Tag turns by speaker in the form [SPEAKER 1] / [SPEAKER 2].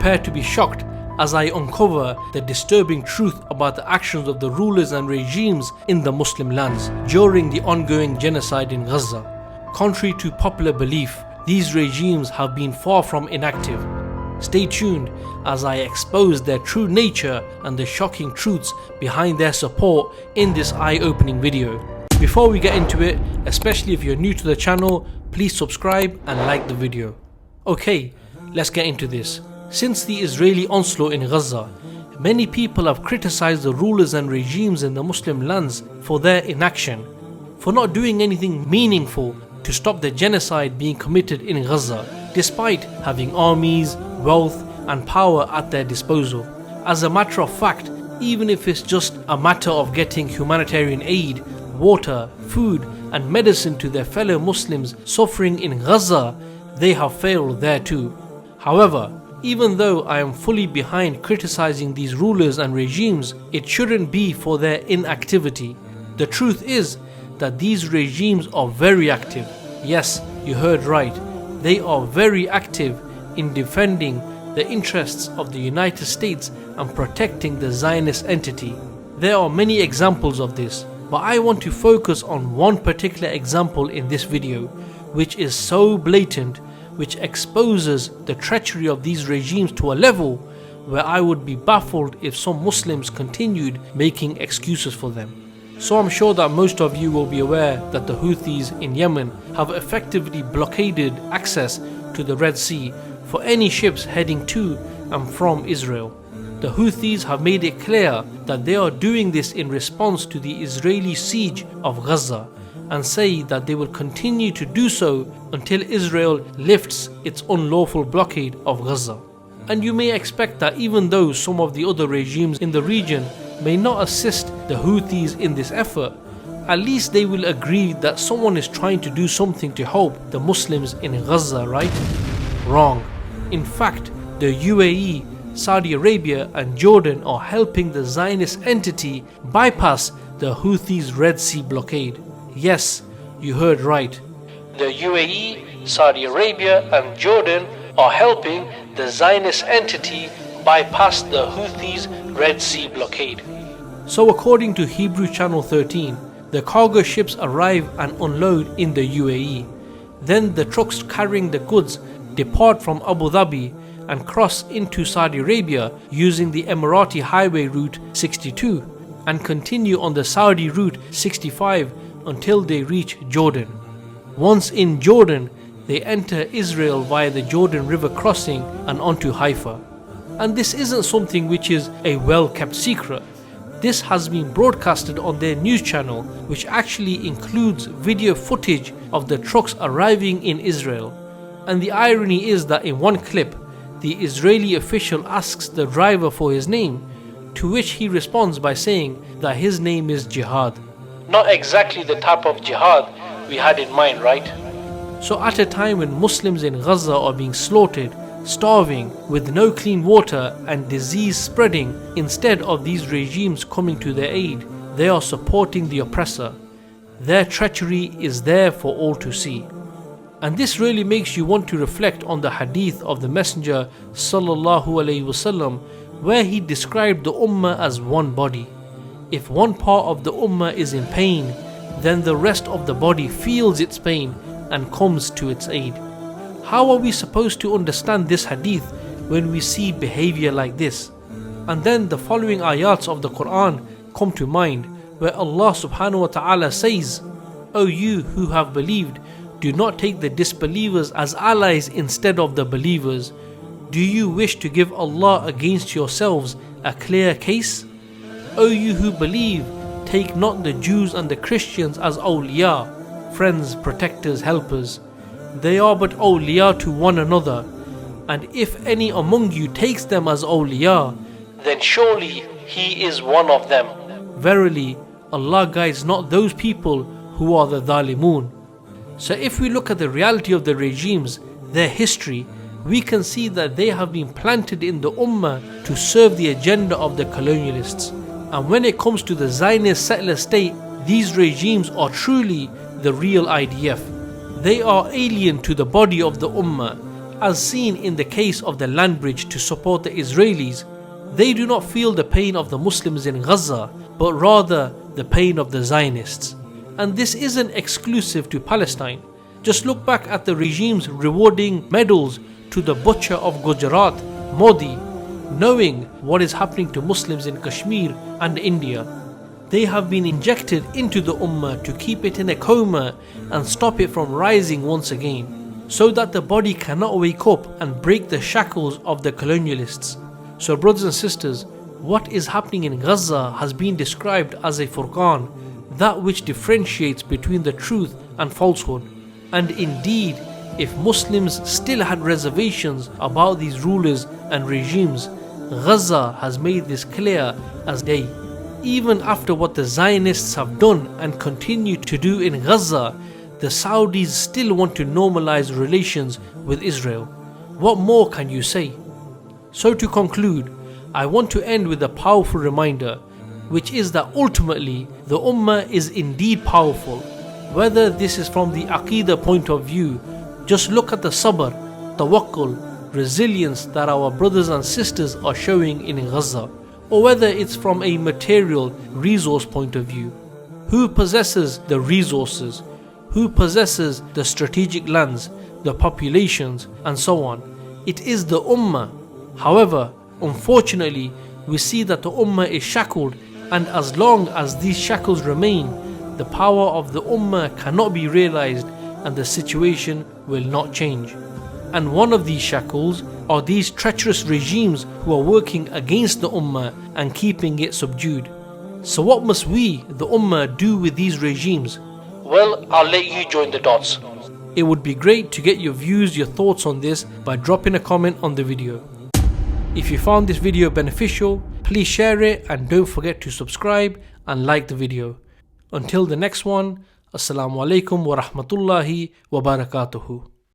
[SPEAKER 1] Prepare to be shocked as I uncover the disturbing truth about the actions of the rulers and regimes in the Muslim lands during the ongoing genocide in Gaza. Contrary to popular belief, these regimes have been far from inactive. Stay tuned as I expose their true nature and the shocking truths behind their support in this eye-opening video. Before we get into it, especially if you're new to the channel, please subscribe and like the video. Okay, let's get into this. Since the Israeli onslaught in Gaza, many people have criticized the rulers and regimes in the Muslim lands for their inaction, for not doing anything meaningful to stop the genocide being committed in Gaza, despite having armies, wealth and power at their disposal. As a matter of fact, even if it's just a matter of getting humanitarian aid, water, food and medicine to their fellow Muslims suffering in Gaza, they have failed there too. However, even though I am fully behind criticizing these rulers and regimes, it shouldn't be for their inactivity. The truth is that these regimes are very active. Yes, you heard right. They are very active in defending the interests of the United States and protecting the Zionist entity. There are many examples of this, but I want to focus on one particular example in this video, which is so blatant, which exposes the treachery of these regimes to a level where I would be baffled if some Muslims continued making excuses for them. So I'm sure that most of you will be aware that the Houthis in Yemen have effectively blockaded access to the Red Sea for any ships heading to and from Israel. The Houthis have made it clear that they are doing this in response to the Israeli siege of Gaza, and say that they will continue to do so until Israel lifts its unlawful blockade of Gaza. And you may expect that even though some of the other regimes in the region may not assist the Houthis in this effort, at least they will agree that someone is trying to do something to help the Muslims in Gaza, right? Wrong. In fact, the UAE, Saudi Arabia and Jordan are helping the Zionist entity bypass the Houthis' Red Sea blockade. Yes, you heard right. The UAE, Saudi Arabia and Jordan are helping the Zionist entity bypass the Houthis' Red Sea blockade. So according to Hebrew Channel 13, the cargo ships arrive and unload in the UAE. Then the trucks carrying the goods depart from Abu Dhabi and cross into Saudi Arabia using the Emirati Highway Route 62 and continue on the Saudi Route 65 until they reach Jordan. Once in Jordan, they enter Israel via the Jordan River crossing and onto Haifa. And this isn't something which is a well-kept secret. This has been broadcasted on their news channel, which actually includes video footage of the trucks arriving in Israel. And the irony is that in one clip, the Israeli official asks the driver for his name, to which he responds by saying that his name is Jihad. Not exactly the type of jihad we had in mind, right? So at a time when Muslims in Gaza are being slaughtered, starving, with no clean water and disease spreading, instead of these regimes coming to their aid, they are supporting the oppressor. Their treachery is there for all to see. And this really makes you want to reflect on the hadith of the Messenger sallallahu alaihi wasallam, where he described the ummah as one body. If one part of the ummah is in pain, then the rest of the body feels its pain and comes to its aid. How are we supposed to understand this hadith when we see behavior like this? And then the following ayats of the Quran come to mind, where Allah subhanahu wa ta'ala says, "O you who have believed, do not take the disbelievers as allies instead of the believers. Do you wish to give Allah against yourselves a clear case? O you who believe, take not the Jews and the Christians as awliya, friends, protectors, helpers. They are but awliya to one another, and if any among you takes them as awliya, then surely he is one of them. Verily, Allah guides not those people who are the dhalimun." So if we look at the reality of the regimes, their history, we can see that they have been planted in the ummah to serve the agenda of the colonialists. And when it comes to the Zionist settler state, these regimes are truly the real IDF. They are alien to the body of the ummah, As seen in the case of the land bridge to support the Israelis, they do not feel the pain of the Muslims in Gaza, but rather the pain of the Zionists. And this isn't exclusive to Palestine. Just look back at the regimes rewarding medals to the butcher of Gujarat, Modi, knowing what is happening to Muslims in Kashmir and India. They have been injected into the Ummah to keep it in a coma and stop it from rising once again, so that the body cannot wake up and break the shackles of the colonialists. So brothers and sisters, what is happening in Gaza has been described as a furqan, that which differentiates between the truth and falsehood. And indeed, if Muslims still had reservations about these rulers and regimes, Gaza has made this clear as day. Even after what the Zionists have done and continue to do in Gaza, the Saudis still want to normalize relations with Israel. What more can you say? So to conclude, I want to end with a powerful reminder, which is that ultimately the Ummah is indeed powerful. Whether this is from the Aqidah point of view, just look at the sabr, tawakkul, resilience that our brothers and sisters are showing in Gaza, or whether it's from a material resource point of view. Who possesses the resources? Who possesses the strategic lands, the populations, and so on? It is the Ummah. However, unfortunately, we see that the Ummah is shackled, and as long as these shackles remain, the power of the Ummah cannot be realized and the situation will not change. And one of these shackles are these treacherous regimes who are working against the Ummah and keeping it subdued. So what must we, the Ummah, do with these regimes? Well, I'll let you join the dots. It would be great to get your views, your thoughts on this by dropping a comment on the video. If you found this video beneficial, please share it and don't forget to subscribe and like the video. Until the next one, Assalamu alaikum wa rahmatullahi wa barakatuhu.